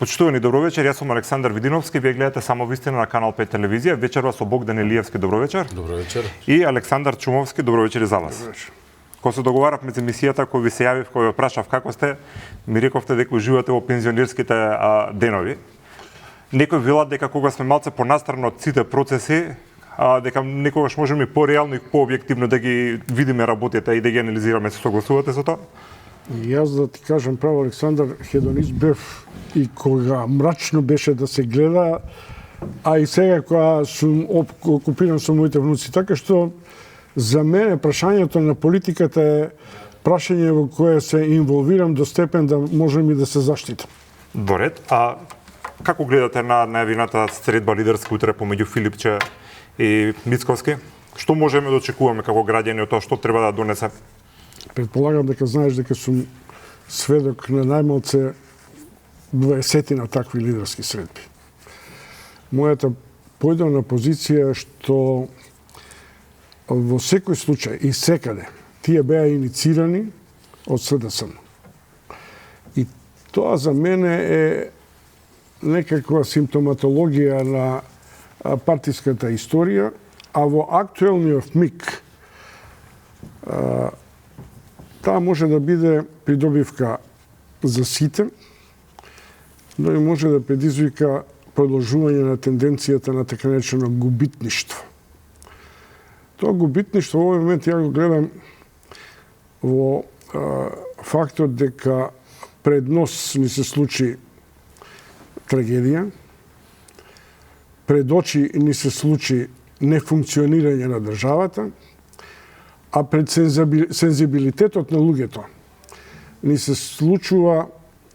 Почитувани добро вечер, јас сум Александар Видиновски, вие гледате Само вистина на канал 5 телевизија. Вечерва со Богдан Илиевски, добро вечер. Добро вечер. И Александар Чумовски, добро вечер и за вас. Добро вечер. Кога се договаравме за емисијата, кој ви се јавив, кој ве прашав како сте, ми рековте дека уживате во пензионерските денови. Некој велат дека кога сме малце понастрано од сите процеси, дека некогаш можеме и пореално и пообјективно да ги видиме работите и да ги анализираме. Се согласувате со тоа? Јас да ти кажам право, Александар, хедонист бев и кога мрачно беше да се гледа, а и сега кога сум окупиран со моите внуци. Така што за мене прашањето на политиката е прашање во кое се инволвирам до степен да можем и да се заштитам. Во ред. А како гледате на најавината средба лидерска утре помеѓу Филипче и Мицковски? Што можеме да очекуваме како граѓани од тоа што треба да донесе? Предполагам дека знаеш дека сум сведок на најмалце 20 на такви лидерски средби. Мојата појдена позиција е што во секој случај и секаде тие беа иницирани од СДСМ. И тоа за мене е некаква симптоматологија на партиската историја, а во актуелниот миг таа може да биде придобивка за сите, но и може да предизвика продолжување на тенденцијата на така наречено губитништво. Тоа губитништво во овој момент ја го гледам во фактот дека пред нос ни се случи трагедија, пред очи ни се случи нефункционирање на државата, а пред сензибилитетот на луѓето ни се случува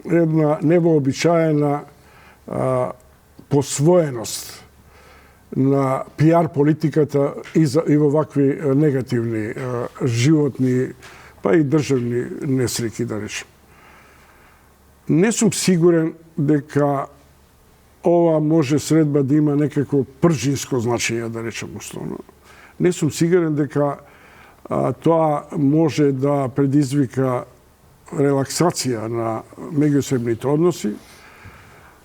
една невообичаена посвоеност на пиар политиката и во вакви негативни животни, па и државни несреќи, да речем. Не сум сигурен дека ова може средба да има некако пржинско значење, да речем условно. Не сум сигурен дека тоа може да предизвика релаксација на меѓусебните односи,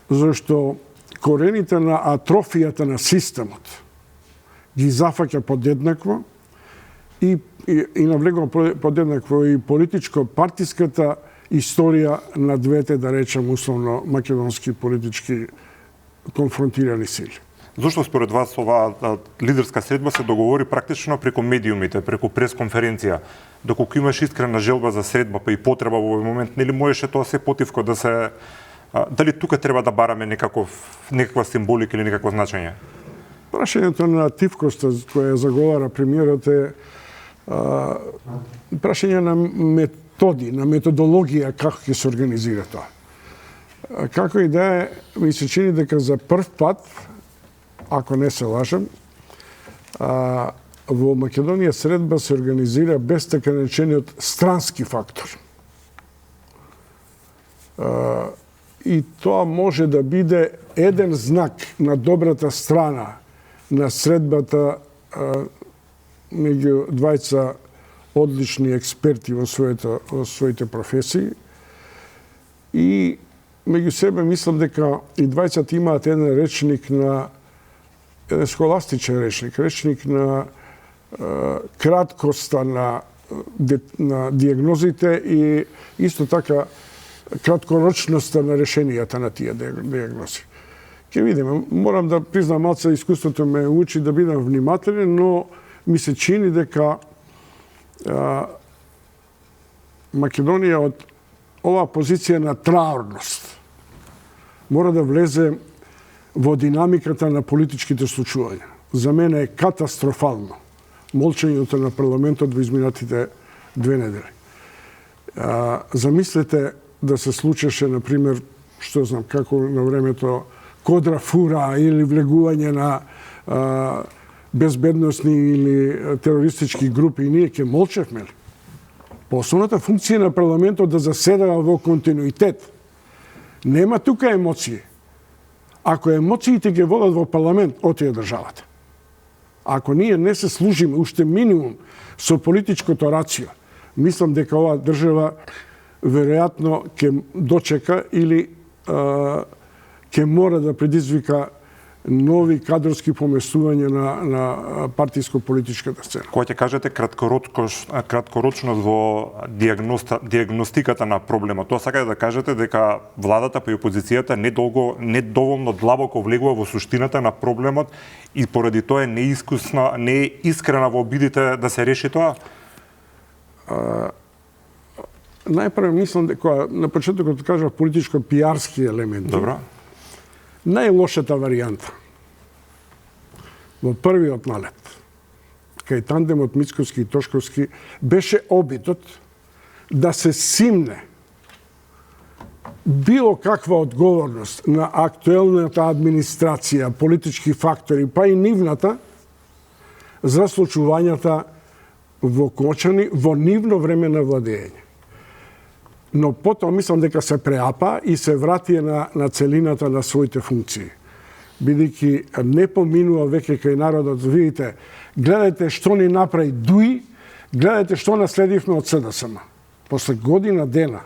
зашто корените на атрофијата на системот ги зафаќа подеднакво и навлегува подеднакво и политичко-партиската историја на двете, да речем условно, македонски политички конфронтирани сили. Зошто според вас оваа лидерска средба се договори практично преку медиумите, преку пресконференција? Доколку имаш искрена желба за средба, па и потреба во овој момент, нели можеше тоа се потивко да се... Дали тука треба да бараме некаква символика или некакво значење? Прашањето на тивкоста која заговара премиерот е прашање на методи, на методологија како ќе се организира тоа. Како и да е, ми се чини дека за прв пат, ако не се лажам, во Македонија средба се организира без така наречениот странски фактор. И тоа може да биде еден знак на добрата страна на средбата меѓу двајца одлични експерти во своите професии. И меѓу себе мислам дека и двајцата имаат еден речник на еден схоластичен речник на краткоста на диагнозите и исто така краткорочноста на решенијата на тие диагнози. Ќе видиме, морам да признам малце искуството ме учи да бидам внимателен, но ми се чини дека Македонија од оваа позиција на траурност мора да влезе во динамиката на политичките случувања. За мене е катастрофално молчењето на парламентот во изминатите 2 недели. Замислете да се случеше, например, што знам, како на времето кодра фура или влегување на безбедносни или терористички групи и ние ќе молчевме ли? По основната функција на парламентот да заседава во континуитет. Нема тука емоции. Ако емоциите ги водат во парламент, отие државата. Ако ние не се служиме уште минимум со политичкото рацио, мислам дека оваа држава веројатно ќе дочека или ќе мора да предизвика нови кадрски поместувања на партиско-политичката сцена. Кога ќе кажете краткорочност во диагностиката на проблемот, тоа сакате да кажете дека владата па и опозицијата не доволно длабоко влегува во суштината на проблемот и поради тоа не е искрена во обидите да се реши тоа? Најпрво мислам дека на почетокот кажав политичко-пијарски елементи. Добро. Најлошата варијанта во првиот налет, кај тандемот Мицковски и Тошковски, беше обидот да се симне било каква одговорност на актуелната администрација, политички фактори, па и нивната, за случувањата во Кочани во нивно време на владење. Но потоа мислам дека се преапа и се врати на целината на своите функции. Бидејќи не поминува веќе кај народот, видите, гледајте што ни направи ДУИ, гледајте што наследивме од СДСМ. После година дена,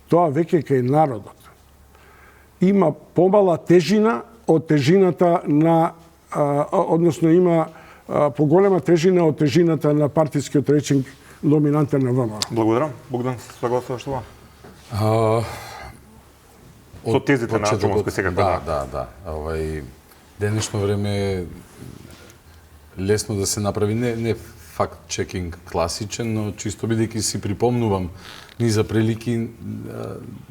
тоа веќе кај народот има помала тежина од тежината на, односно има поголема тежина од тежината на партискиот речинг доминантен на ВМРО. Благодарам. Богдан, се согласуваш тоа? Со тезите на Джумовски сега. Да. Денешно време е лесно да се направи, не факт-чекинг класичен, но чисто бидејќи си припомнувам низа прилики,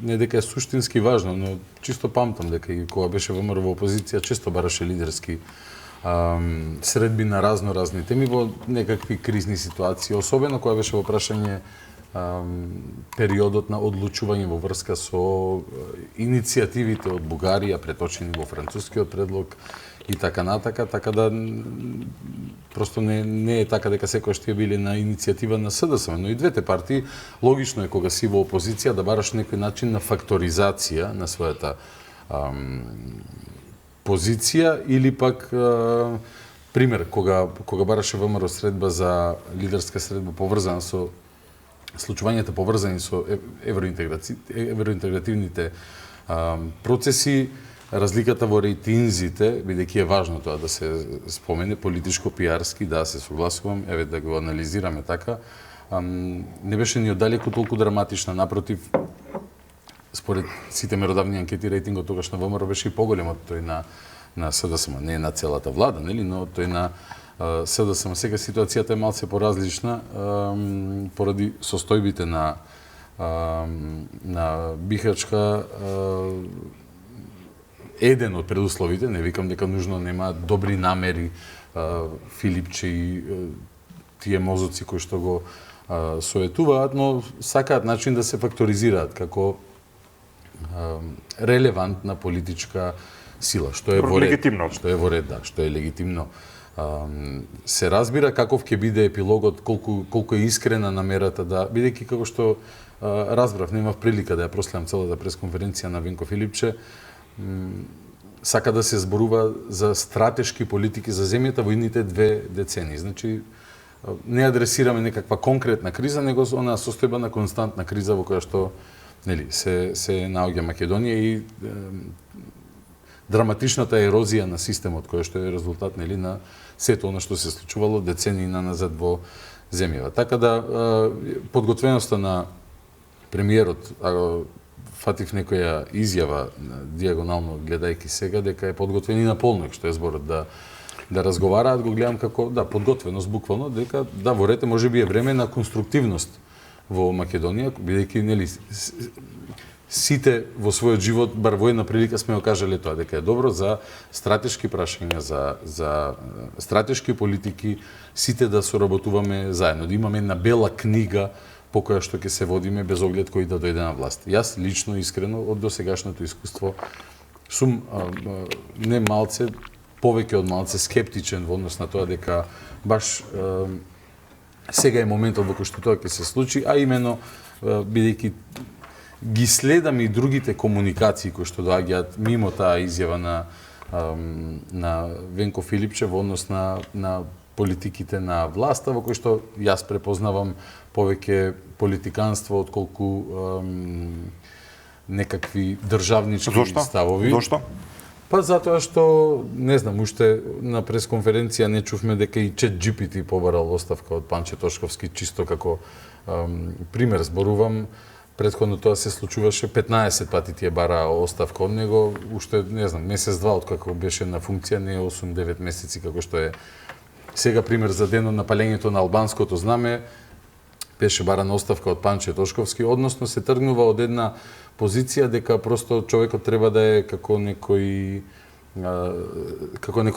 не дека е суштински важно, но чисто памтам дека и кога беше ВМРО во опозиција, често бараше лидерски средби на разни теми во некакви кризни ситуации, особено кога беше во прашање периодот на одлучување во врска со иницијативите од Бугарија преточени во францускиот предлог и така натака, така да просто не е така дека секојаш тие били на иницијатива на СДСМ, но и двете партии логично е кога си во опозиција да бараш некој начин на факторизација на својата позиција или пак пример кога бараше ВМРО средба за лидерска средба поврзана со случувањата поврзани со евроинтегративните процеси, разликата во рейтинзите, бидејќи е важно тоа да се спомене, политичко-пијарски, да се согласувам, еве да го анализираме така, не беше ни оддалеку толку драматична, напротив, според сите меродавни анкети, рейтингот тогаш на ВМРО беше и поголем од тој на СДСМ, не на целата влада, нели, но тој на СДСМ. Сега ситуацијата е малце поразлична поради состојбите на Бихачка. Еден од предусловите, не викам дека нужно нема добри намери, Филипче и тие мозоци кои што го советуваат, но сакаат начин да се факторизираат како релевантна политичка сила, што е во ред, што е легитимно. Се разбира каков ќе биде епилогот, колку е искрена намерата да, бидејќи како што разбрав, немав прилика да ја проследам целата пресконференција на Венко Филипче, сака да се зборува за стратешки политики за земјата во идните 2 децении. Значи, не адресираме некаква конкретна криза, него она состојба на константна криза во која што се наоѓа Македонија и драматичната ерозија на системот која што е резултат на сето она што се случувало децении назад во земјава. Така да подготвеноста на премиерот, фатив некоја изјава диагонално гледајќи сега дека е подготвен и на полнок, што е зборот да разговараат, го гледам како подготвеност буквално, дека во рете можеби е време на конструктивност во Македонија, бидејќи сите во својот живот бар во една прилика сме го кажале тоа, дека е добро за стратешки прашања, за стратешки политики, сите да соработуваме заедно, да имаме една бела книга по која што ќе се водиме без оглед кој да дојде на власт. Јас лично, искрено, од досегашното искуство сум не малце, повеќе од малце скептичен во однос на тоа дека баш сега е моментот во кој што тоа ќе се случи, а именно бидејќи ги следам и другите комуникации кои што доаѓаат мимо таа изјава на Венко Филипче во однос на политиките на власта, во кој што јас препознавам повеќе политиканство отколку некакви државнички Зошто? ставови. Зошто? Па затоа што, не знам, уште на пресконференција не чувме дека и ChatGPT побарал оставка од Панче Тошковски, чисто како пример зборувам. Претходно тоа се случуваше 15 пати тие бара оставка од него, уште, не знам, месец-два откако беше на функција, не 8-9 месеци како што е сега. Пример за денот на палењето на албанското знаме, беше барана оставка од Панче Тошковски, односно се тргнува од една позиција дека просто човекот треба да е како некоја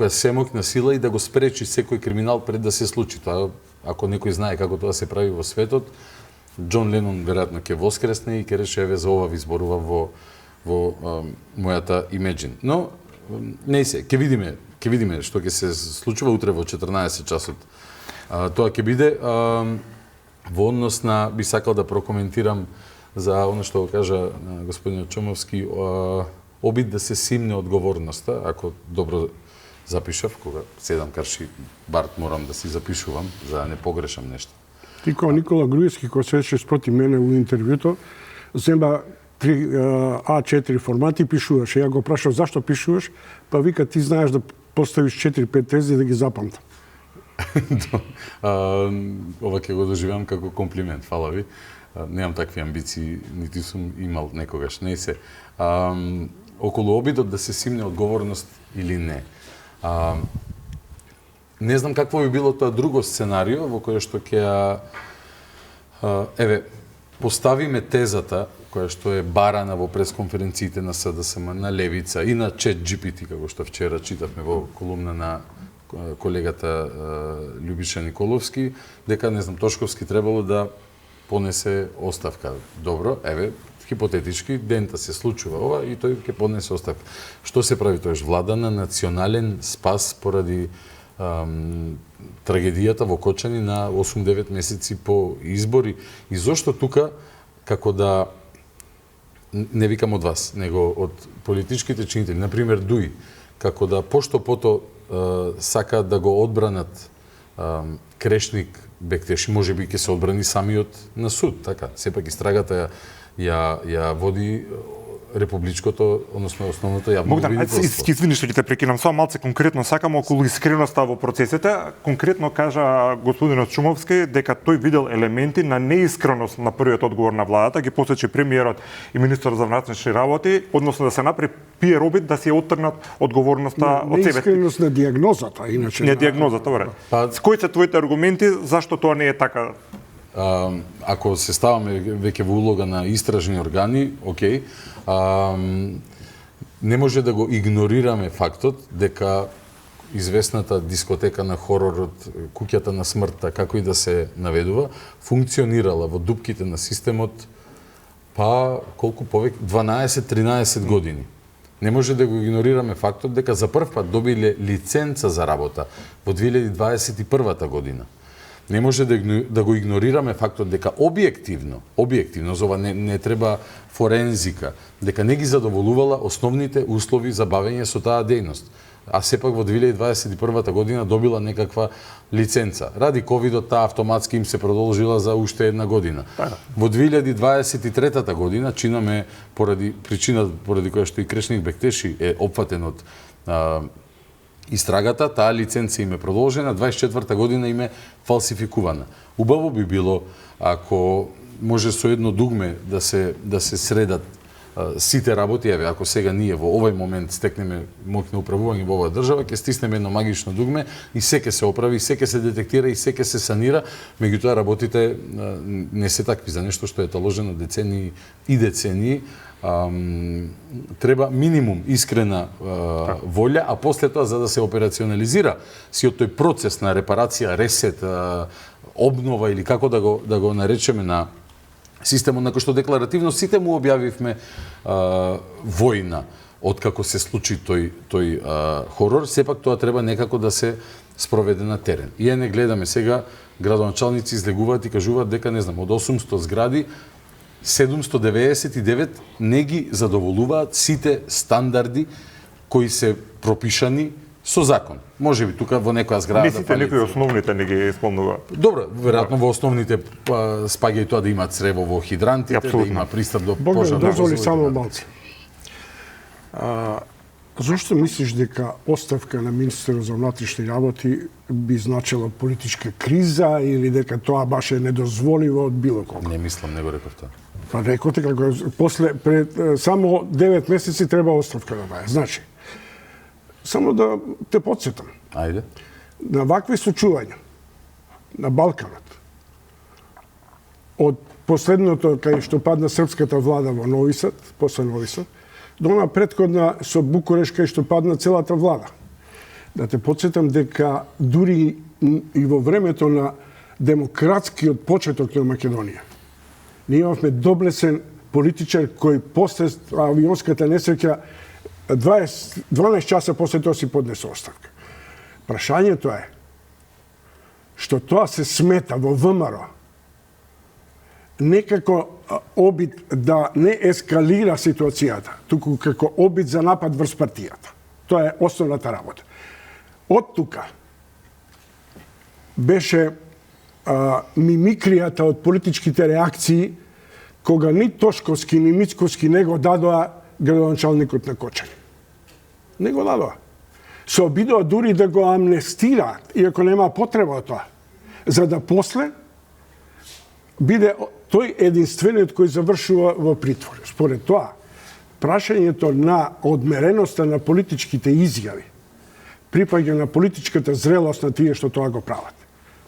семоќна сила и да го спречи секој криминал пред да се случи. Тоа, ако некој знае како тоа се прави во светот, Џон Ленон веројатно ќе воскресне и ќе рече еве за ова ви зборувам во мојата Imagine. Но не се, ќе видиме што ќе се случува утре во 14 часот. Тоа ќе биде во однос на, би сакал да прокоментирам за оно што го кажа господинот Чомовски, обид да се симне одговорноста, ако добро запишав, кога седам карши Барт морам да си запишувам за да не погрешам нешто. Ти кога Никола Груевски, кој седеше спроти мене во интервјуто, земба 3 А4 формати и пишуваше. Ја го прашав зашто пишуваш, па вика ти знаеш да поставиш 4-5 тези да ги запамтам. Ова ќе го доживам како комплимент, фала ви. Немам такви амбиции, нити сум имал некогаш, не се. Околу обидот да се симне одговорност или не. Не знам какво би било тоа друго сценарио во кое што ќе поставиме тезата која што е барана во пресконференциите на СДСМ, на Левица и на ChatGPT, како што вчера читавме во колумна на колегата Љубиша Николовски, дека, не знам, Тошковски требало да понесе оставка. Добро, хипотетички, дента се случува ова и тој ќе поднесе оставка. Што се прави тоеш? Влада на национален спас поради трагедијата во Кочани на 8-9 месеци по избори. И зошто тука, како да, не викам од вас, него од политичките чинители, например Дуи, како да пошто-пото сакаат да го одбранат Крешник Бектеши, може би ќе се одбрани самиот на суд, така. Сепак истрагата ја води републичкото, односно основното јавно Богдан, извини што ќе те прекинам, само малце конкретно сакам околу искреноста во процесите. Конкретно кажа господинот Чумовски дека тој видел елементи на неискреност на првиот одговор на владата, ги посочи премиерот и министерот за внатрешни работи, односно да се направи пиер обид да се оттргнат одговорноста од себе. Неискреност на дијагнозата, иначе. Не дијагнозата, добре. Кои се твоите аргументи зашто тоа не е така? Ако се ставаме веќе во улога на истражни органи, окей, не може да го игнорираме фактот дека известната дискотека на хоророт, куќата на смртта, како и да се наведува, функционирала во дупките на системот па колку повеќе 12-13 години. Не може да го игнорираме фактот дека за прв пат добиле лиценца за работа во 2021 година. Не може да го игнорираме фактот дека објективно, за ова не треба форензика, дека не ги задоволувала основните услови за бавење со таа дејност. А сепак во 2021 година добила некаква лиценца. Ради ковидот таа автоматски им се продолжила за уште една година. Во 2023 година, чинаме поради која што и Крешник Бектеши е опфатен од истрагата, таа лиценца им е продолжена, 24 година им е фалсификувана. Убаво би било ако може со едно дугме да се средат сите работи, ако сега ние во овој момент стекнеме моќно управување во оваа држава, ќе стиснеме едно магично дугме и се ќе се оправи, се ќе се детектира и се ќе се санира, меѓутоа работите не се такви за нешто што е таложено децении и децении. Треба минимум искрена волја, а после тоа за да се операционализира сиот тој процес на репарација, ресет, обнова или како да го наречеме на системот на кој што декларативно сите му објавивме војна откако се случи тој хорор, сепак тоа треба некако да се спроведе на терен. И не гледаме сега градоначалници излегуваат и кажуваат дека не знам од 800 згради 799 не ги задоволуваат сите стандарди кои се пропишани Со закон. Може би тука во некоја зграда Мислите некои основните не ги исполнува? Добро, веројатно во основните спаѓа и тоа да има црево во хидрантите, да има пристап до Бог пожарна да дозволи возила. само малце. Зошто мислиш дека оставка на министерот за внатрешни работи би значила политичка криза или дека тоа баш е недозволиво од било кого? Не мислам, не го реков тоа. Па рекоте како после пред само 9 месеци треба оставка да даде. Значи, само да те потсетам. Ајде. На вакви случувања на Балканот од последното кај што падна српската влада во Нови Сад, после Нови Сад, до она претходна со Букуреш кај што падна целата влада. Да те потсетам дека дури и во времето на демократскиот почеток на Македонија, ние имавме доблесен политичар кој после авионската несреќа 12 часа после тоа си поднесе оставка. Прашањето е што тоа се смета во ВМРО некако обид да не ескалира ситуацијата, туку како обид за напад врз партијата. Тоа е основната работа. Од тука беше мимикријата од политичките реакции кога ни Тошковски, ни Мицковски не го дадоа градоначалникот на Кочани. Не го дадоа. Се обидоа дури да го амнестираат, иако нема потреба од тоа, за да после биде тој единствениот кој завршува во притвор. Според тоа, прашањето на одмереноста на политичките изјави припаѓа на политичката зрелост на тие што тоа го прават.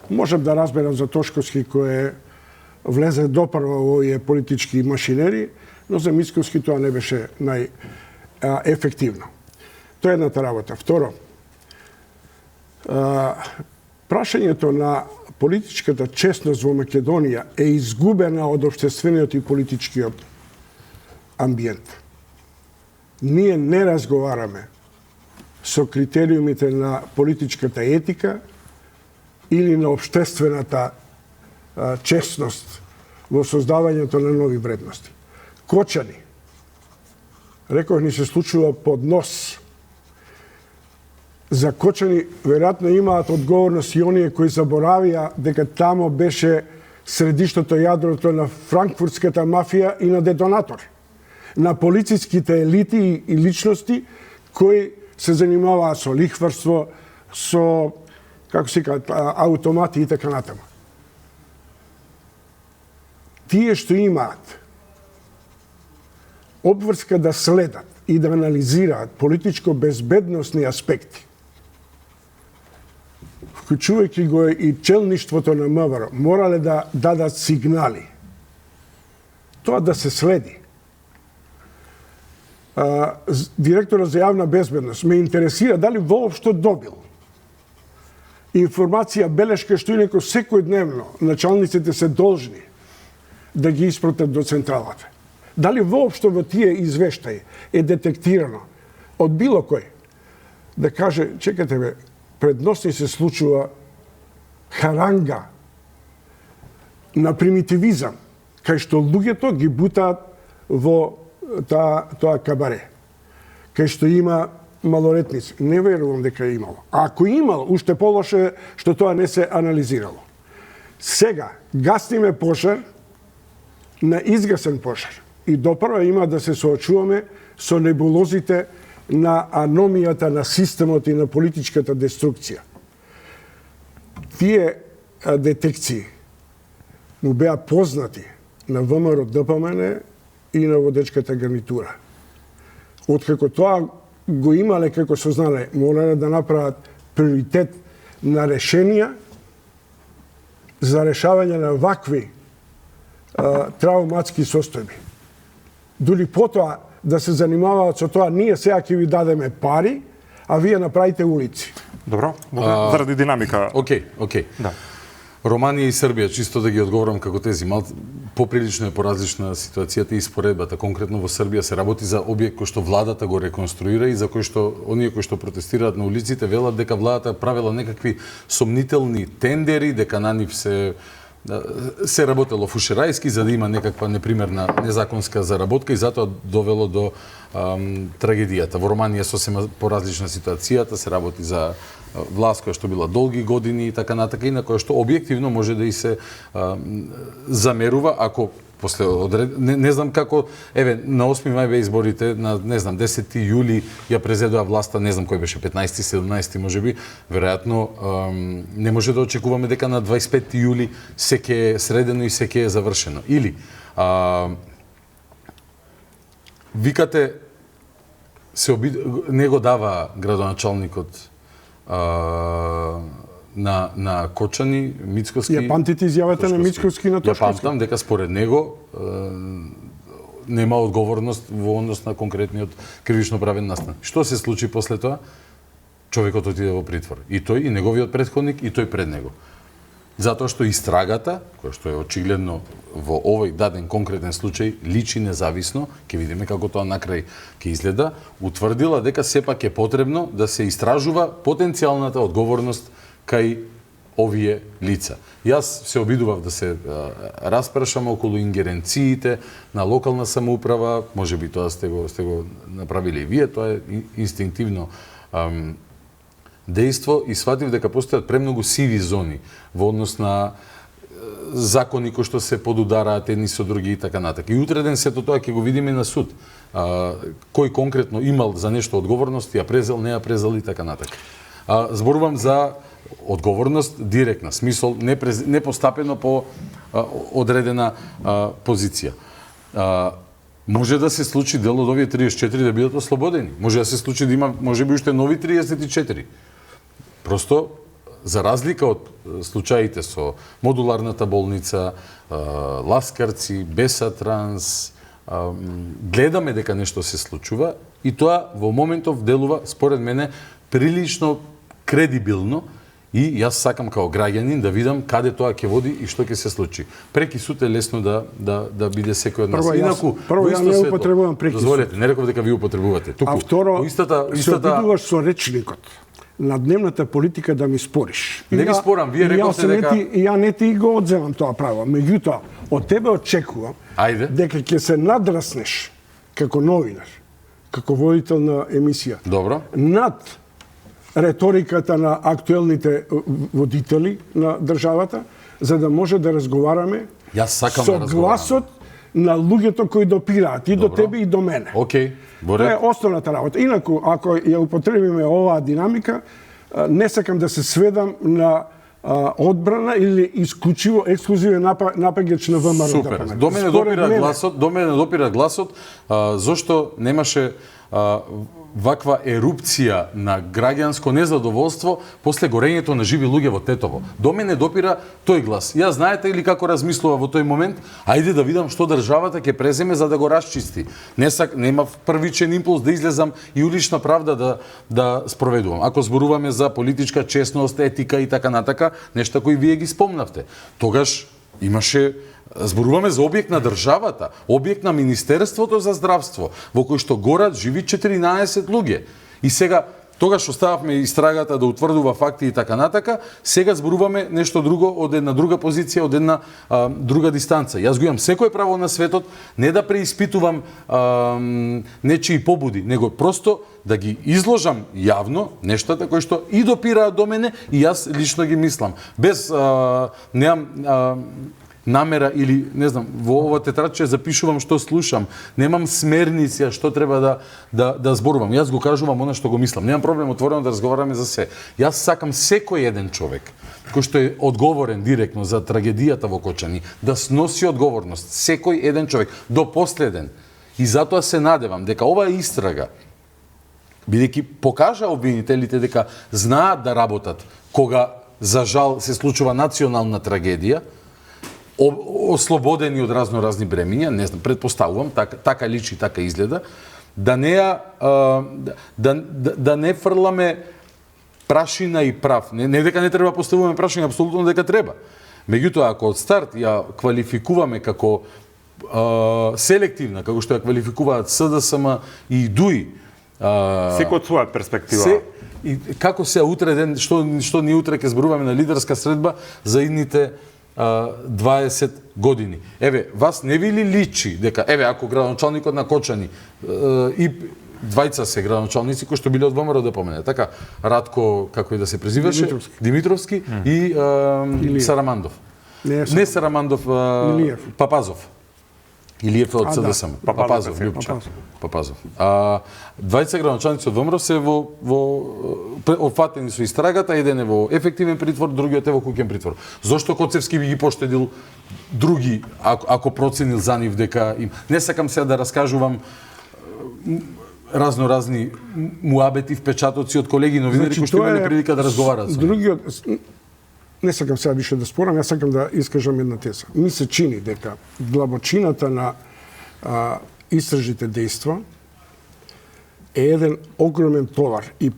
Можам да разберам за Тошковски кој влезе допрва во овие политички машинери, но за Мицковски тоа не беше најефективно. Тоа е едната работа. Второ, прашањето на политичката честност во Македонија е изгубена од општествениот и политичкиот амбиент. Ние не разговараме со критериумите на политичката етика или на општествената честност во создавањето на нови вредности. Кочани, рекох, ни се случува под нос. За Кочани веројатно имаат одговорност и оние кои заборавија дека тамо беше средиштото јадрото на франкфуртската мафија и на детонатор, на полициските елити и личности кои се занимаваа со лихварство, со, како се кажат, автомати и така натаму. Тие што имаат обврска да следат и да анализираат политичко-безбедносни аспекти, вклучувајќи го и челништвото на МВР, морале да дадат сигнали. Тоа да се следи. Директорот за јавна безбедност ме интересира дали воопшто добил информација, белешка што инако секојдневно началниците се должни да ги испратат до централата. Дали воопшто во тие извештаи е детектирано од било кој да каже, чекате бе, пред нос ни се случува харанга на примитивизам, кај што луѓето ги бутаат во тоа кабаре, кај што има малолетници. Не верувам дека е имало. А ако имало, уште полоше што тоа не се анализирало. Сега, гасниме пожар на изгасен пожар. И допрва има да се соочуваме со небулозите на аномијата на системот и на политичката деструкција. Тие детекции му беа познати на ВМРО ДПМН и на водечката гарнитура. Откако тоа го имале како сознале, морале да направат приоритет на решенија за решавање на вакви травматски состојби. Дури потоа да се занимаваат со тоа, ние сега ќе ви дадеме пари, а вие направите улици. Добро, заради динамика. Океј. Да. Романија и Србија, чисто да ги одговорам како тези, поприлично е поразлична ситуацијата и споредбата. Конкретно во Србија се работи за објект кој што владата го реконструира и за кој што оние кои што протестираат на улиците велат дека владата правела некакви сомнителни тендери, дека на нив се се работело фушерајски за да има некаква непримерна незаконска заработка и затоа довело до трагедијата. Во Романија сосема поразлична ситуацијата, се работи за власт која што била долги години и така натака и на која што објективно може да и се замерува ако после не знам како на 8 мај бе изборите, на 10 јули ја презедоа власта, не знам кој беше 15 17 можеби, веројатно не може да очекуваме дека на 25 јули се ќе е средено и се ќе е завршено. Или викате не го дава градоначалникот на Кочани, Мицкоски. Ја памтите изјавата на Мицкоски на Тошковски? Ја памтам дека според него нема одговорност во однос на конкретниот кривично правен настан. Што се случи после тоа? Човекот отиде во притвор. И тој, и неговиот претходник, и тој пред него. Затоа што истрагата, која што е очигледно во овој даден конкретен случај, личи независно, ќе видиме како тоа накрај ќе изгледа, утврдила дека сепак е потребно да се истражува потенцијалната одговорност кај овие лица. Јас се обидував да се распрашам околу ингеренциите на локална самоуправа, можеби тоа сте го направиле и вие, тоа е инстинктивно дејство и сватив дека постојат премногу сиви зони во однос на закони кои што се подудараат едни со други и така натака. И утреден сето тоа ќе го видиме на суд. Кој конкретно имал за нешто одговорност, ја презел, не ја презел и така натака. Зборувам за одговорност директна, смисол не постапено по одредена позиција. Може да се случи дел од овие 34 да бидат ослободени. Може да се случи да има можеби уште нови 34. Просто за разлика од случаите со модуларната болница, Ласкарци, Беса Транс, гледаме дека нешто се случува и тоа во моментов делува според мене прилично кредибилно и јас сакам као граѓанин да видам каде тоа ќе води и што ќе се случи. Преки суд е лесно да биде секој од нас. Инаку, ја не употребувам преки суд. Дозволете, не реков дека ви употребувате. Туку, а второ, се обидуваш со речникот на дневната политика да ми спориш. Не ви спорам, вие рековте дека... Ја не ти го одземам тоа право. Меѓутоа, од тебе очекувам дека ќе се надраснеш како новинар, како водител на емисија. Добро. Над реториката на актуелните водители на државата, за да може да разговараме со гласот на луѓето кои допираат и до тебе и до мене. Океј, Тоа е основната работа. Инаку, ако ја употребиме оваа динамика, не сакам да се сведам на одбрана или исклучиво ексклузивен напаѓач на ВМРО. Супер. До мене допира гласот, зошто немаше ваква ерупција на граѓанско незадоволство после горењето на живи луѓе во Тетово. До мене допира тој глас. Ја знаете ли како размислува во тој момент? Ајде да видам што државата ќе преземе за да го расчисти. Нема првичен импулс да излезам и улична правда да спроведувам. Ако зборуваме за политичка честност, етика и така натака, нешта кои вие ги спомнавте. Тогаш имаше зборуваме за објект на државата, објект на Министерството за здравство, во кој што горат живи 14 луѓе. И сега, тогаш остававме истрагата да утврдува факти и така натака, сега зборуваме нешто друго од една друга позиција, од една друга дистанца. Јас го имам секој право на светот не да преиспитувам нечии побуди, него просто да ги изложам јавно нештата кои што и допираат до мене и јас лично ги мислам. Без немам намера или, не знам, во ова тетрадче запишувам што слушам, немам смерници што треба да зборувам. Јас го кажувам она што го мислам. Немам проблем отворено да разговараме за се. Јас сакам секој еден човек кој што е одговорен директно за трагедијата во Кочани да сноси одговорност. Секој еден човек до последен. И затоа се надевам дека оваа истрага, бидејќи покажа обвинителите дека знаат да работат кога за жал се случува национална трагедија, ослободени од разни бремиња, не знам, предпоставувам, така личи, така изгледа, да не фрламе прашина и прав. Не дека не треба поставуваме прашина, апсолутно дека треба. Меѓутоа, ако од старт ја квалификуваме како селективна, како што ја квалификуваат СДСМ и ДУИ, секој од своја перспектива. И како се утре ден, што ни утре ќе зборуваме на лидерска средба за идните 20 години. Еве, вас не ви ли личи дека, еве, ако градоначалникот на Кочани и двајца се градоначалници кои што биле од ВМРО да помене, така, Радко, како и да се презиваше, Димитровски и Сарамандов. Не Сарамандов, Папазов. Илиев од СДСМ. Папазов, Лјупча. Папазов. Двајца градоначалници од ВМРО се во офатени со истрагата, еден е во ефективен притвор, другиот е во куќен притвор. Зошто Коцевски би ги поштедил други, ако проценил за нив дека им... Не сакам сега да раскажувам разни муабети, впечатоци од колеги новинари кои што имале прилика да разговараат со другиот. Не сакам сега више да спорам, јас сакам да искажам една теза. Ми се чини дека длабочината на истражните дејства е еден огромен товар и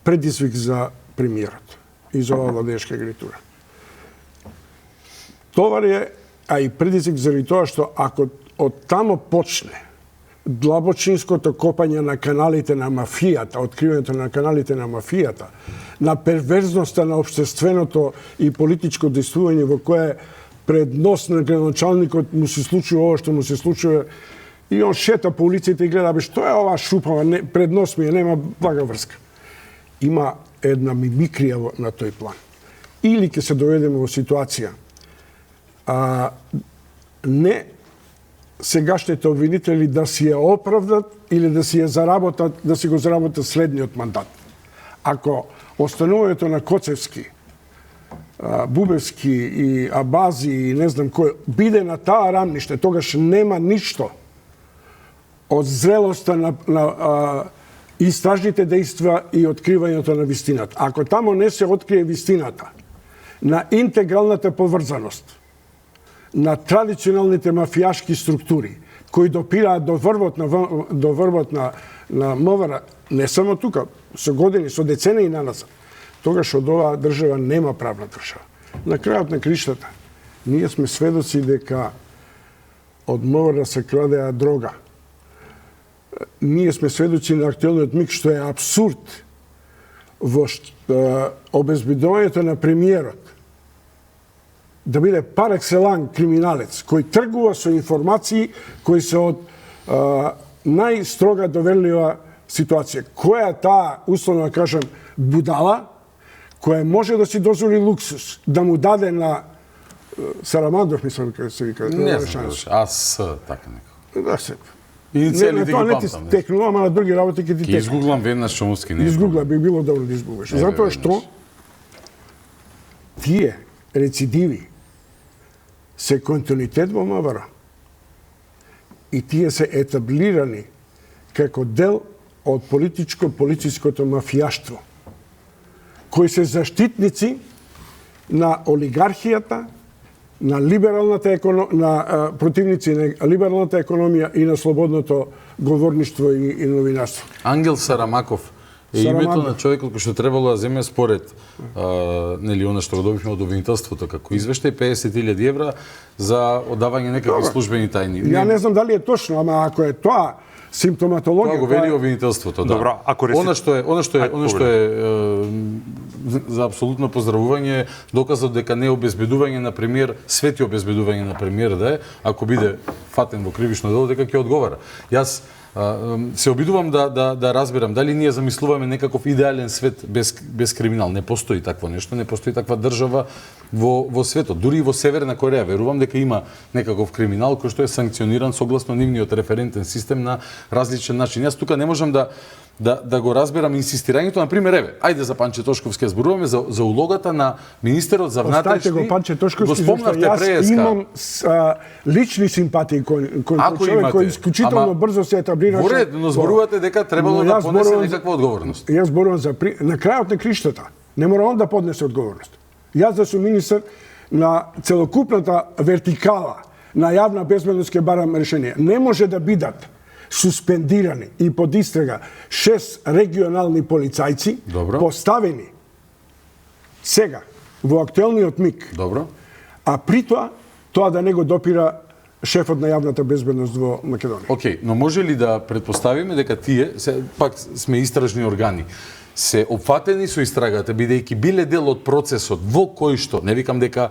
предизвик за премиерот и за оваа владеешка гарнитура. Товар е, а и предизвик заради тоа што ако од тамо почне длабочинското копање на каналите на мафијата, откривањето на каналите на мафијата, на перверзноста на општественото и политичко действување во кое пред нос на градоначалникот му се случува ова што му се случува и он шета по улиците и гледа, бе, што е ова шупава, пред нос ми е, нема блага врска. Има една мимикрија на тој план. Или ќе се доведеме во ситуација не сегашните обвинители да си ја оправдат или да си ја заработат, да си го заработат следниот мандат. Ако останувањето на Коцевски, Бубевски и Абази и не знам кој биде на таа рамниште, тогаш нема ништо од зрелоста на истражните дејства и откривањето на вистината. Ако тамо не се открие вистината на интегралната поврзаност на традиционалните мафијашки структури кои допираат до врвот на МВР, не само тука, со години, со децении наназад, тогаш од оваа држава нема правна држава. На крајот на криштата, ние сме сведоци дека од МВР се крадеа дрога. Ние сме сведоци на актуелниот миг, што е абсурд во обезбедувањето на премиерот да биде пар екселанс криминалец, кој тргува со информации кои се од најстрога доверлива ситуација. Која е таа, условно да кажем, будала, која може да си дозволи луксус, да му даде на Сарамандов, мислам, кај се вика. Не знам, аз така некако. Да се. Иницијалите ги тоа не памтам. ти текнува, ама на други работи ќе ти Ке текнува. изгуглам веднаш Чомуски. Изгугла, би било добро да изгуглаш. Затоа што тие рецидиви се континуитет во МВР и тие се етаблирани како дел од политичко-полициското мафијаштво, кои се заштитници на олигархијата, на либералната на противници на либералната економија и на слободното говорништво и новинарство. Ангел Сарамаков е името на човекот кој што требало да земе според нели она што го добивме од обвинителството како извештај 50.000 евра за одавање некакви службени тајни. Ја не знам дали е точно, ама ако е тоа симптоматологија, тоа го вели обвинителството, да. Добро, ако Она што е за апсолутно поздравување е доказот дека не е обезбедување на премиер, свети обезбедување на премиер да е, ако биде фатен во кривично дело дека ќе одговара. Јас се обидувам да разберам дали ние замислуваме некаков идеален свет без криминал. Не постои такво нешто, не постои таква држава во светот. Дури и во Северна Кореја верувам дека има некаков криминал кој што е санкциониран согласно нивниот референтен систем на различен начин. Јас тука не можам да го разберам инсистирањето, на пример, еве, ајде за Панче Тошковски зборуваме за улогата на министерот за внатрешни. Оставете го Панче Тошковски, го спомнавте јас имам лични симпатии кон човек кој исклучително брзо се етаблира. Во ред, но зборувате дека требало да понесе некаква одговорност. Јас зборувам за на крајот на криштата. Не мора он да поднесе одговорност. Јас да сум министер на целокупната вертикала на јавна безбедност ке барам решение. Не може да бидат суспендирани и под истрага 6 регионални полицајци. Добро. Поставени сега во актуелниот миг. Добро. А при тоа да не го допира шефот на јавната безбедност во Македонија. Океј, но може ли да претпоставиме дека тие, пак сме истражни органи, се опфатени со истрагата, бидејќи биле дел од процесот во кој што, не викам дека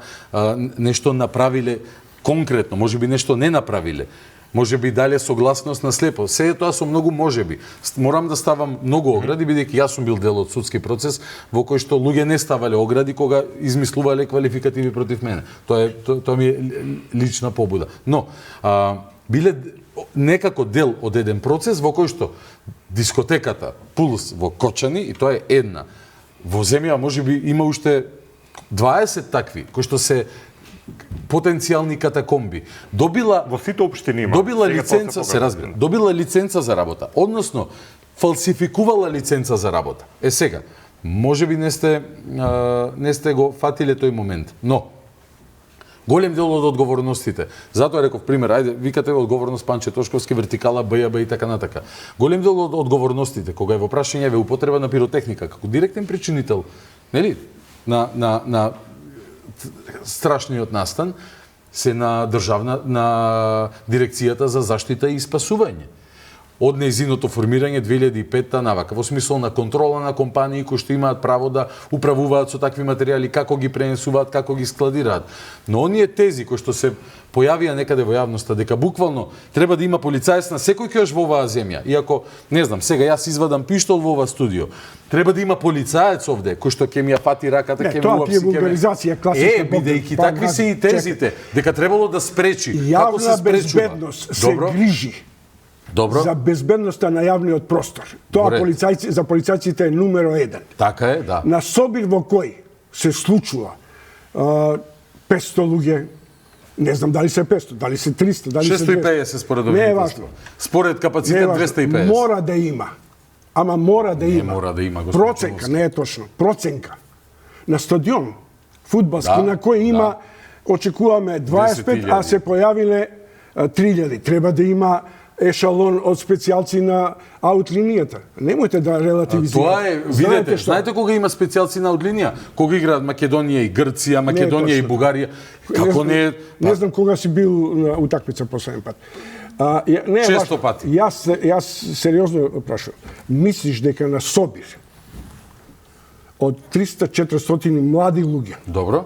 нешто направиле конкретно, може би нешто не направиле, може би дале согласност на слепо. Се е тоа со многу можеби. Морам да ставам многу огради, бидејќи јас сум бил дел од судски процес во кој што луѓе не ставале огради кога измислувале квалификативи против мене. Тоа ми е лична побуда. Но биле некако дел од еден процес во кој што дискотеката Пулс во Кочани, и тоа е една. Во земја можеби има уште 20 такви кои што се потенцијални катакомби. Добила во сите општини има. Добила лиценца, се разбира. Добила лиценца за работа, односно фалсификувала лиценца за работа. Сега, можеби не сте го фатиле тој момент, но голем дел од одговорностите. Затоа реков пример, ајде, викате одговорност Панче Тошковски, вертикала БЈБ и така натака. Голем дел од одговорностите кога е во прашање ве употреба на пиротехника како директен причинител, нели, на страшниот настан се на дирекцијата за заштита и спасување. Од нејзиното формирање 2005 навака, во смисол на контрола на компании кои што имаат право да управуваат со такви материјали, како ги пренесуваат, како ги складираат. Но оние тези кои што се појавија некаде во јавноста дека буквално треба да има полицаец на секој кој во оваа земја. Иако, не знам, сега јас извадам пиштол во ова студио. Треба да има полицаец овде кој што ќе ми ја фати раката, ќе ми уапси, вулгаризација класична. Бидејќи такви се и тезите, дека требало да спречи. Како се Јавна спречува? безбедност се грижи за безбедноста на јавниот простор. Тоа за полицајците е номеро 1. Така е, да. На собир во кој се случува 500 луѓе, не знам дали се 500, дали се 300, дали се 650 според не е важно. Според капацитет 250. Мора да има. Ама мора да има. Не мора да има, проценка, не е точно. Проценка. На стадион фудбалски на кој има очекуваме 25, а се појавиле 3000. Треба да има ешалон од специјалци на аутлинијата. Немојте да релативизирате. Тоа е, видете, знаете кога има специјалци на аутлинија? Кога играат Македонија и Грција, Македонија и Бугарија. Како не е... Не знам кога си бил на утакмица последен пат. Често пати. Јас сериозно прашувам. Мислиш дека на собир од 300-400 млади луѓе, добро,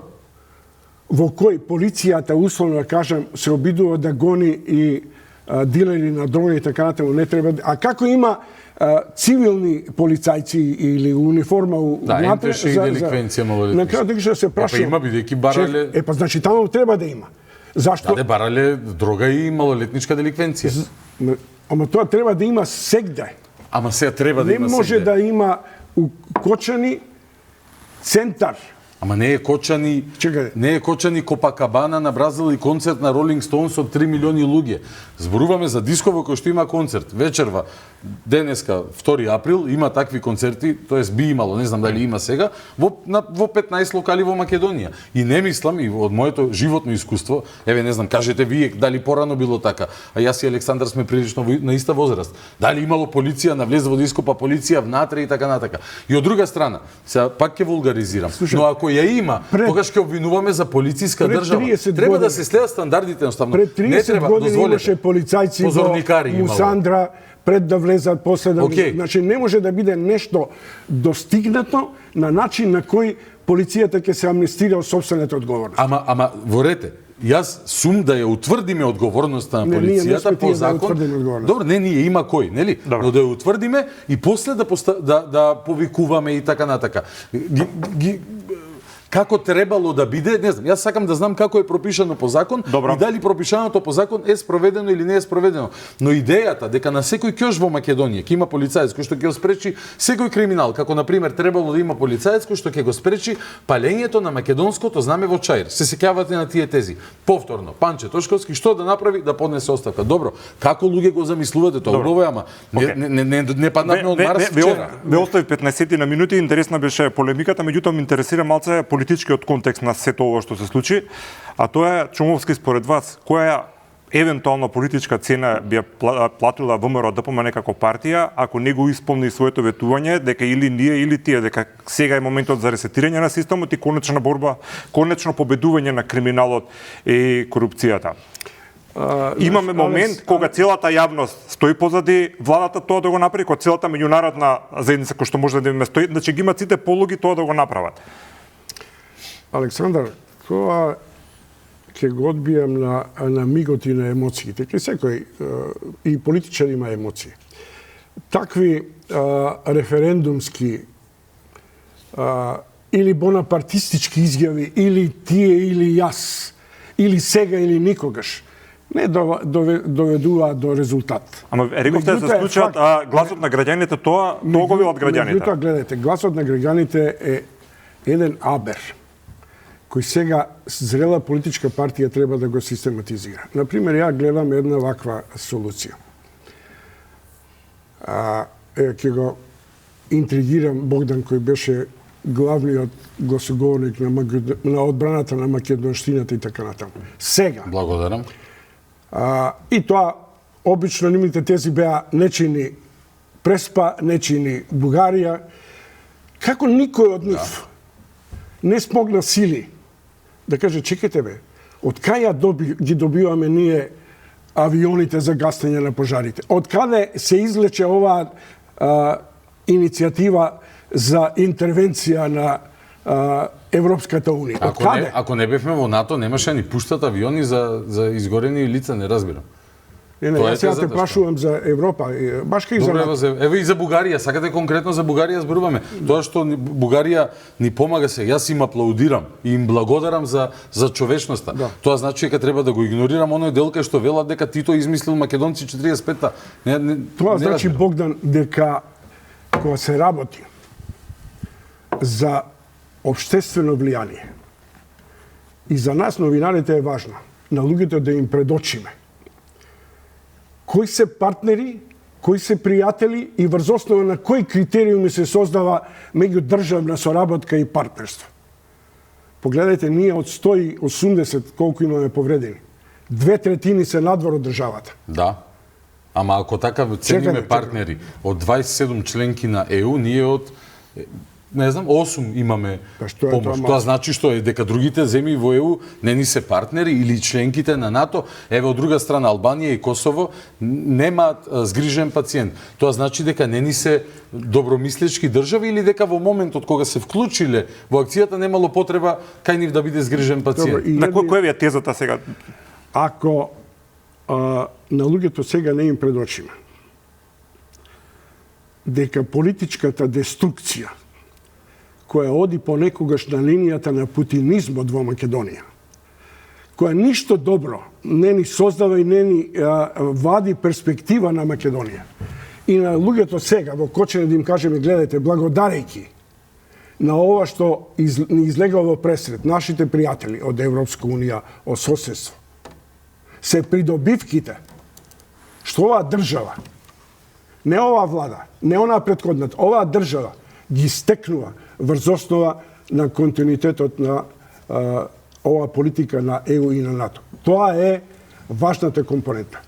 во кој полицијата, условно да кажам, се обидува да гони и дилери на дрога и така натаму, не треба... А како има цивилни полицајци или униформа внатре... Да, и деликвенција малолетни. На крај дека се прашува... Има, бидејќи барале... значи таму треба да има. Зашто? Да, барале дрога и малолетничка деликвенција. Ама тоа треба да има сегде. Ама сега треба да има сегде. Не може да има у Кочани центар. Ама не е Кочани, не е Кочани Копакабана на Бразил и концерт на Ролинг Стоунс од 3 милиони луѓе. Зборуваме за диско во кој што има концерт. Вечерва, денеска, 2 април, има такви концерти, тоест би имало, не знам дали има сега, во 15 локали во Македонија. И не мислам, и од моето животно искуство, еве не знам, кажете вие, дали порано било така, а јас и Александар сме прилично на иста возраст. Дали имало полиција, навлезе во диско, па полиција внатре и така натака. И од друга страна, сега пак ќе вулгаризирам, но ако ја има, тогаш ќе обвинуваме за полициска држава. Треба да се следат стандардите, едноставно. Пред 30 години имаше полицајци во Мусандра, пред да влезат, после да... Значи, не може да биде нешто достигнато на начин на кој полицијата ќе се амнестира од собствената одговорност. Ама ворете, јас сум да ја утврдиме одговорноста на полицијата по закон. Добро, не, ние има кој, нели? Но да ја утврдиме и после да повикуваме и така натака. Како требало да биде, не знам, јас сакам да знам како е пропишано по закон и дали пропишаното по закон е спроведено или не е спроведено. Но идејата дека на секој ќош во Македонија ќе има полицаец кој што ќе го спречи секој криминал, како на пример требало да има полицаец кој што ќе го спречи палењето на македонското знаме во Чаир. Се сеќавате на тие тези. Повторно, Панче Тошковски што да направи? Да поднесе оставка. Добро, како луѓе го замислувате тоа? Убаво е, ама не паднавме од Марс вчера. Ве остави 15 на минути, интересна беше полемиката, меѓутоа ме интересира малце политичкиот контекст на сето ова што се случи, а тоа е, Чомовски, според вас, која евентуална политичка цена би ја платила ВМРО-ДПМН како партија, ако не го исполни своето ветување, дека или ние или тие, дека сега е моментот за ресетирање на системот и конечна борба, конечно победување на криминалот и корупцијата? Имаме момент кога целата јавност стои позади владата тоа да го направи, кога целата меѓународна заедница која што може да им стои, значи ги имаат сите полуги тоа да го направат. Александар, тоа ќе го одбијам на мигот и на емоциите. Ке секој и политичар има емоции. Такви референдумски или бонапартистички изјави, или тие или јас, или сега или никогаш, не доведуваат до резултат. Ама рековте да се случат гласот на граѓаните, тоа го велат граѓаните. Меѓутоа, гледате, гласот на граѓаните е еден абер, кој сега зрела политичка партија треба да го систематизира. Например, ја гледам една ваква солуција. Ќе го интригирам Богдан, кој беше главниот гласоговорник на одбраната на македонштината и така натаму. Сега. Благодарам. И тоа, обично нивните тези беа нечини Преспа, нечини Бугарија. Како никој од нив не смогна сили да каже, чекайте бе, од кај ги добиваме ние авионите за гасење на пожарите? Од каде се излече оваа иницијатива за интервенција на Европската Унија? Ако не бевме во НАТО, немаше ни пуштат авиони за изгорени лица, не разбирам. Не, јас сега те прашувам за Европа, баш кај за НАТО. Еве и за Бугарија, сакате конкретно за Бугарија зборуваме. Тоа што Бугарија ни помага се, јас им аплаудирам и им благодарам за човечноста. Да. Тоа значи дека треба да го игнорирам оној дел кај што велат дека Тито измислил македонци 45-та. Тоа значи, Богдан, дека кога се работи за општествено влијание и за нас новинарите е важно на луѓето да им предочиме кои се партнери, кои се пријатели и врз основа на кои критериуми се создава меѓудржавна соработка и партнерство. Погледајте, ние од 180 колку имаме повредени, 2/3 се надвор од државата. Да. Ама ако така цениме партнери од 27 членки на ЕУ, ние од не знам, 8 имаме помош. Тоа значи што е дека другите земји во ЕУ не ни се партнери или членките на НАТО. Еве од друга страна Албанија и Косово немаат згрижен пациент. Тоа значи дека не ни се добромислечки држави или дека во моментот кога се вклучиле во акцијата немало потреба кај нив да биде згрижен пациент. На која ви е тезата сега? Ако на луѓето сега не им предочиме дека политичката деструкција која оди понекогаш на линијата на путинизмот во Македонија, која ништо добро не ни создава и не ни вади перспектива на Македонија. И на луѓето сега во Кочене да им кажеме, гледајте, благодарејќи на ова што ни излега во пресред, нашите пријатели од Европска Унија, од соседство, се придобивките што оваа држава, не оваа влада, не онаа претходната, оваа држава ги стекнува врз основа на континуитетот на оваа политика на ЕУ и на НАТО. Тоа е важната компонента.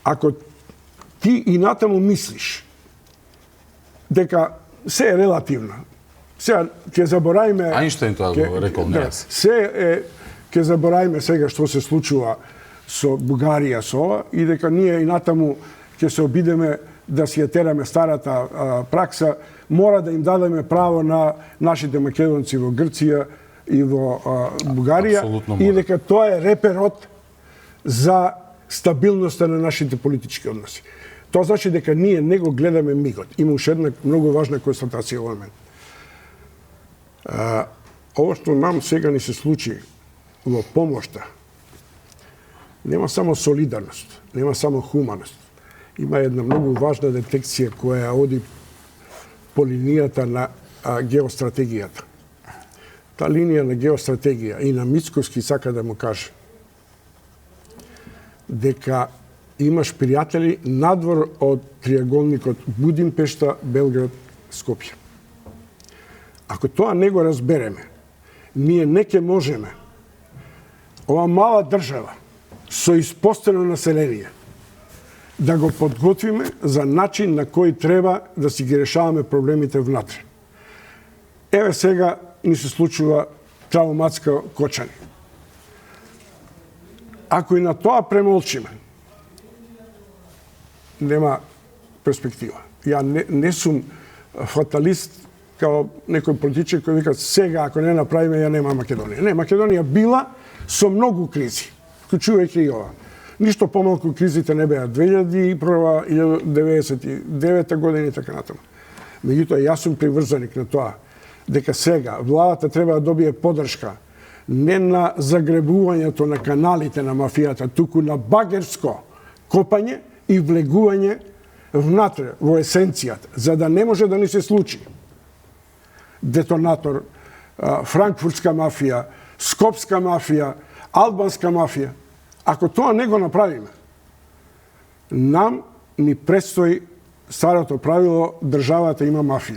Ако ти и натаму мислиш дека се е релативно, сега ќе заборавиме... Ајнштајн тоа го рекол, не јас. Ќе заборавиме сега што се случува со Бугарија, со ова, и дека ние и натаму ќе се обидеме да си ја тераме старата пракса, мора да им дадеме право на нашите македонци во Грција и во Бугарија, и дека тоа е реперот за стабилноста на нашите политички односи. Тоа значи дека ние не го гледаме мигот. Има уште една многу важна констатација во момент. Ово што нам сега ни се случи во помошта, нема само солидарност, нема само хуманост. Има една многу важна детекција која оди по линијата на геостратегијата. Та линија на геостратегија и на Мицкоски сака да му каже дека имаш пријатели надвор од триаголникот Будимпешта, Белград, Скопје. Ако тоа не го разбереме, ние не ќе можеме ова мала држава со испостено население да го подготвиме за начин на кој треба да си ги решаваме проблемите внатре. Еве сега ни се случува травматска Кочани. Ако и на тоа премолчиме, нема перспектива. Ја не сум фаталист као некој политичар кој вика сега ако не направиме ја нема Македонија. Не, Македонија била со многу кризи, вклучувајќи и ова. Ништо помалку кризите не беа 2001, 1999 година и така натаму. Меѓутоа, јас сум приврзаник на тоа дека сега владата треба да добие подршка не на загребувањето на каналите на мафијата, туку на багерско копање и влегување внатре, во есенцијата, за да не може да ни се случи детонатор, франкфуртска мафија, скопска мафија, албанска мафија. Ако тоа не го направиме, нам ни предстои старото правило државата има мафија.